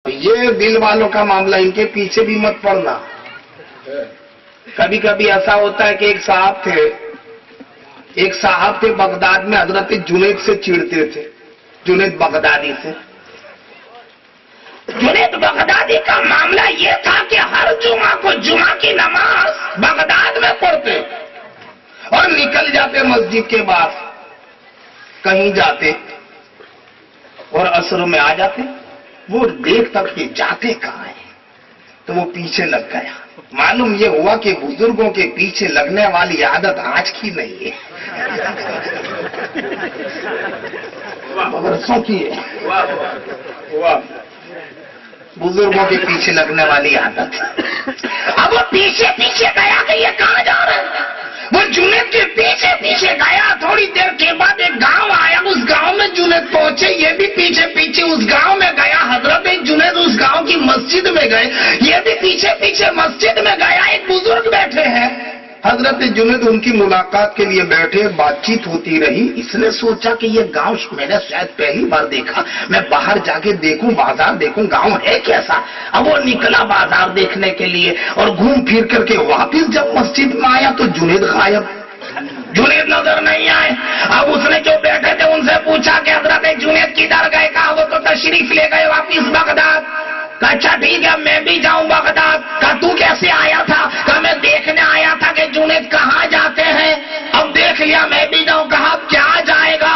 یہ دل والوں کا معاملہ، ان کے پیچھے بھی مت پڑنا۔ کبھی کبھی ایسا ہوتا ہے کہ ایک صاحب تھے بغداد میں، حضرت جنید سے چڑھتے تھے، جنید بغدادی سے۔ جنید بغدادی کا معاملہ یہ تھا کہ ہر جمعہ کو جمعہ کی نماز بغداد میں پڑھتے اور نکل جاتے مسجد کے بعد، کہیں جاتے اور عصر میں آ جاتے۔ وہ دیکھتا کہ جاتے کہاں ہیں، تو وہ پیچھے لگ گیا۔ معلوم یہ ہوا کہ بزرگوں کے پیچھے لگنے والی عادت آج کی نہیں ہے، برسوں کی ہے۔ بزرگوں کے پیچھے لگنے والی عادت۔ اب وہ پیچھے پیچھے گیا کہ یہ کہاں جا رہا ہے، وہ جنید کے پیچھے پیچھے گیا۔ تھوڑی دیر کے بعد ایک گاؤں آیا، اس گاؤں میں جنید پہنچے، یہ بھی پیچھے پیچھے اس گاؤں میں گیا۔ حضرت جنید اس گاؤں کی مسجد میں گئے، یہ بھی پیچھے پیچھے مسجد میں گیا۔ ایک بزرگ بیٹھے ہیں، حضرت جنید ان کی ملاقات کے لیے بیٹھے، بات چیت ہوتی رہی۔ اس نے سوچا کہ یہ گاؤں میں نے شاید پہلی بار دیکھا، میں باہر جا کے دیکھوں، بازار دیکھوں، گاؤں ہے کیسا۔ اب وہ نکلا بازار دیکھنے کے لیے اور گھوم پھر کر کے واپس جب مسجد میں آیا تو جنید غائب، جنید نظر نہیں آئے۔ اب اس نے جو بیٹھے تھے ان سے پوچھا کہ حضرت جنید کدھر گئے؟ کہا وہ تو تشریف لے گئے واپس بغداد۔ کہا اچھا ٹھیک ہے میں بھی جاؤں بغداد۔ کہا تو کیسے آیا تھا؟ کہا میں دیکھنے آیا تھا کہ جنید کہاں جاتے ہیں، اب دیکھ لیا میں بھی جاؤں۔ کہا کیا جائے گا؟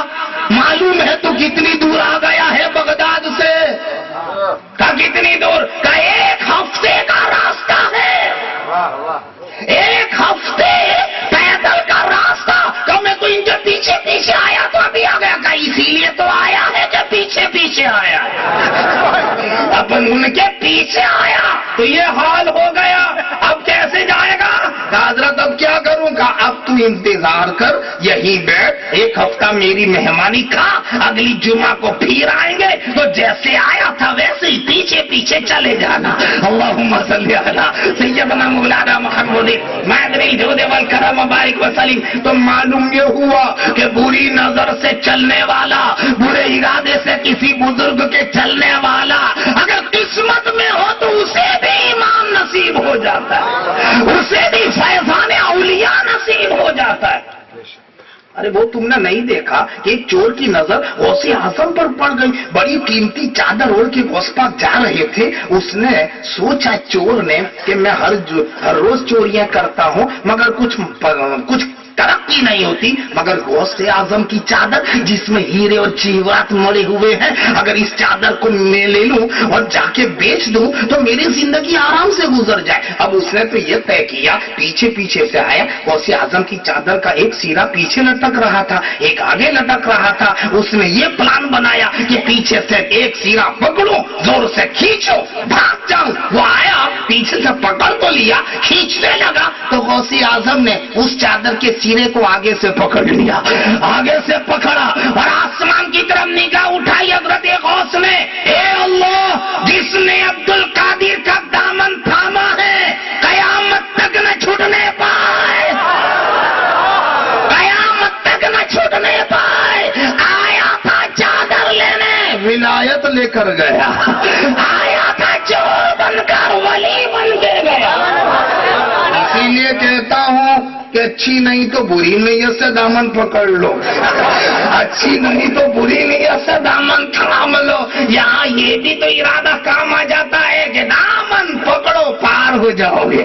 معلوم ہے تو کتنی دور آ گیا ہے بغداد سے؟ کہا کتنی دور؟ کہا 1 ہفتے کا راستہ ہے، 1 ہفتے پیدل کا راستہ۔ کہا میں تو ان کے پیچھے پیچھے آیا تو ابھی آ گیا۔ کہا اسی لیے تو آیا ہے کہ پیچھے پیچھے آیا ہے، اپن ان کے پیچھے آیا تو یہ حال ہو گیا، اب کیسے جائے گا؟ کہا حضرت اب کیا کروں؟ کہا اب تو انتظار کر، یہی بیٹھ، 1 ہفتہ میری مہمانی کھا، اگلی جمعہ کو پھر آئیں گے تو جیسے آیا تھا ویسے ہی پیچھے پیچھے چلے جانا۔ اللہم صلی علی سیدنا مولانا محمد مادر الجود والکرم وبارک وسلم۔ تو معلوم یہ ہوا کہ بری نظر سے چلنے والا، برے ارادے سے کسی بزرگ کے چلنے والا اگر قسمت میں ہو تو اسے بھی ایمان نصیب ہو جاتا ہے، اسے بھی فیضان اولیاء نصیب ہو جاتا ہے۔ ارے وہ تم نے نہیں دیکھا کہ ایک چور کی نظر غوث اعظم پر پڑ گئی، بڑی قیمتی چادر اوڑھ کے غوث پاک جا رہے تھے۔ اس نے سوچا چور نے کہ میں ہر روز چوریاں کرتا ہوں مگر کچھ ترقی نہیں ہوتی، مگر غوث اعظم کی چادر جس میں ہیرے اور جواہرات مڑے ہوئے ہیں، اگر اس چادر کو میں لے لوں اور جا کے بیچ دوں تو میری زندگی آرام سے گزر جائے۔ اب اس نے تو یہ طے کیا، پیچھے پیچھے سے آیا، غوث اعظم کی چادر کا ایک سیرا پیچھے لٹک رہا تھا، ایک آگے لٹک رہا تھا۔ اس نے یہ پلان بنایا کہ پیچھے سے ایک سیرا پکڑوں، زور سے کھینچو، بھاگ جاؤں۔ وہ آیا، پیچھے سے پکڑ تو لیا، کھینچنے لگا تو غوث اعظم نے اس چادر کے سینے کو آگے سے پکڑ لیا، آگے سے پکڑا اور آسمان کی طرف نگاہ اٹھائی حضرت غوث نے، اے اللہ جس نے عبد القادر کا دامن تھاما ہے قیامت تک نہ چھوٹنے پائے، قیامت تک نہ چھوٹنے پائے۔ آیا تھا چادر لینے، ولایت لے کر گیا، آیا تھا چور بن کر ولی بن کے گیا۔ اسی لیے کہتا ہوں کہ اچھی نہیں تو بری نیت سے دامن پکڑ لو، اچھی نہیں تو بری نیت سے دامن تھام لو۔ یہاں یہ بھی تو ارادہ کام آ جاتا ہے کہ دامن پکڑو پار ہو جاؤ گے۔